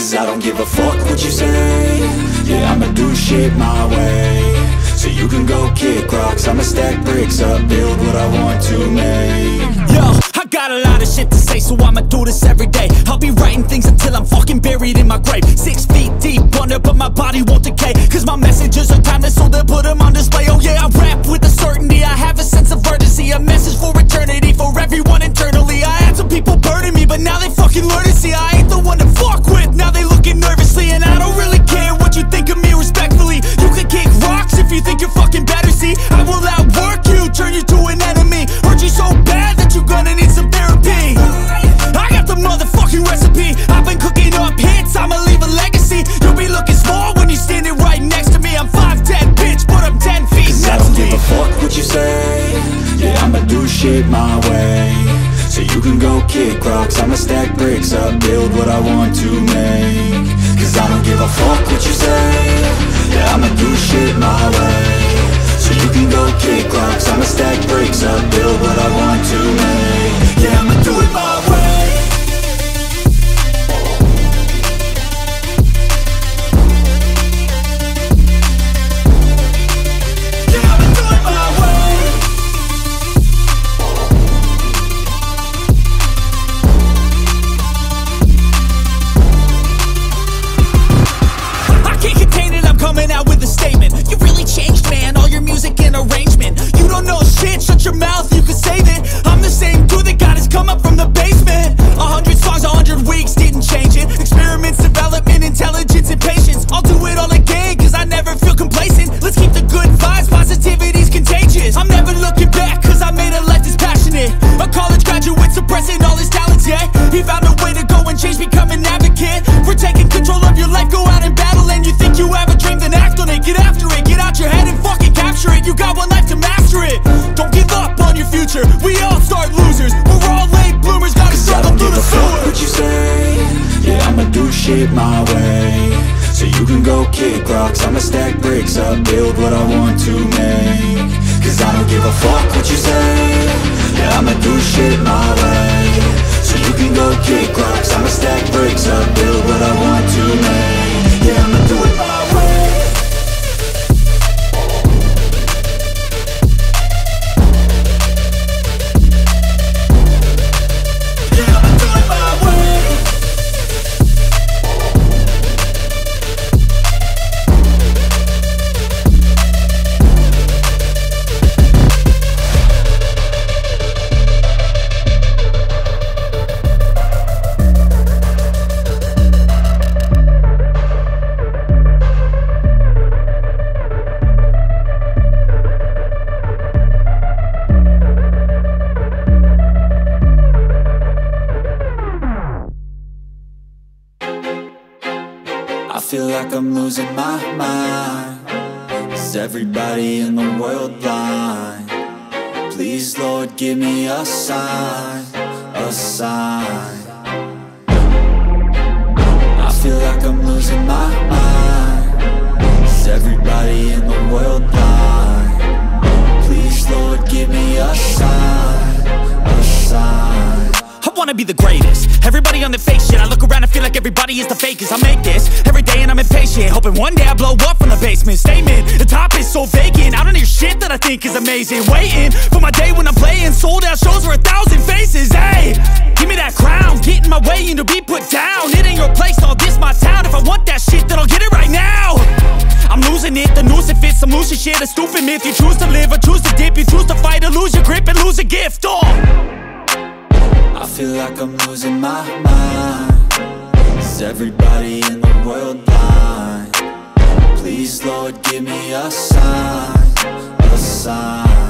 Cause I don't give a fuck what you say. Yeah, I'ma do shit my way. So you can go kick rocks, I'ma stack bricks up, build what I want to make. Yo, I got a lot of shit to say, so I'ma do this every day. I'll be writing things until I'm fucking buried in my grave. 6 feet deep under, but my body won't decay. Cause my messages are timeless, so they'll put them on display. Oh yeah, I rap with a certainty, I have a sense of urgency. A message for eternity, for everyone internally. I had some people burning me, but now they fucking learn to see I ain't the one to fuck with, now they looking nervously. And I don't really care what you think of me, respectfully. You can kick rocks if you think you're fucking better, see. I will outwork you, turn you to an enemy. Hurt you so bad that you're gonna need some therapy. I got the motherfucking recipe, I've been cooking up hits, I'ma leave a legacy. You'll be looking small when you're standing right next to me. I'm 5'10", bitch, but I'm 10 feet. Cause I don't give a fuck what you say. Yeah, I'ma do shit my way. So you can go kick rocks, I'ma stack bricks up, build what I want to make. Cause I don't give a fuck what you say. Yeah, I'ma do shit my way. So you can go kick rocks, I'ma stack bricks up, build what I want to make. Yeah, I'ma do it my way. Yeah, I'ma do it my way. I can't contain it, I'm coming out with a statement. You really changed, man, all your music and arrangement. You don't know shit, shut your mouth, you can save it. I'm the same dude that got his come up from the basement. 100 songs, 100 weeks, didn't change it. Experiments, development, intelligence, and patience. I'll do it all again, cause I never feel complacent. Let's keep the good vibes, positivity's contagious. I'm never looking back, cause I made a life that's passionate. A college graduate suppressing all his talents, yeah. He found a way to go and change, become an advocate. For taking control of your life, go out and battle. And you think you have a dream, then act on it. Get after it, get out your head and fucking capture it. You got one life to master it. Don't give up on your future, we all start losers. We're all late bloomers, gotta struggle through the sewer. What you say? Yeah, I'ma do shit my way. So you can go kick rocks, I'ma stack bricks up, build what I want to make. Cause I don't give a fuck what you say. Yeah, I'ma do shit my way. So you can go kick rocks, I'ma stack bricks up, build what I want to make. Yeah, I'ma do it my way. Yeah, I'ma do it my way. I feel like I'm losing my mind. Is everybody in the world blind? Please, Lord, give me a sign, a sign. I feel like I'm losing my mind. Is everybody in the world blind? Please, Lord, give me a sign, a sign. I wanna be the greatest. Everybody on the fake shit. I look around and feel like everybody is the fakest. I make this every day and I'm impatient, hoping one day I blow up from the basement. Statement, the top is so vacant. I don't hear shit that I think is amazing. Waiting for my day when I'm playing sold out shows for 1,000 faces. Hey, give me that crown, get in my way and to be put down. It ain't your place, all this my town. If I want that shit, then I'll get it right now. I'm losing it, the noose it fits. I'm losing shit, a stupid myth. You choose to live or choose to dip. You choose to fight or lose your grip and lose a gift. I feel like I'm losing my mind. Is everybody in the world blind? Please, Lord, give me a sign, a sign.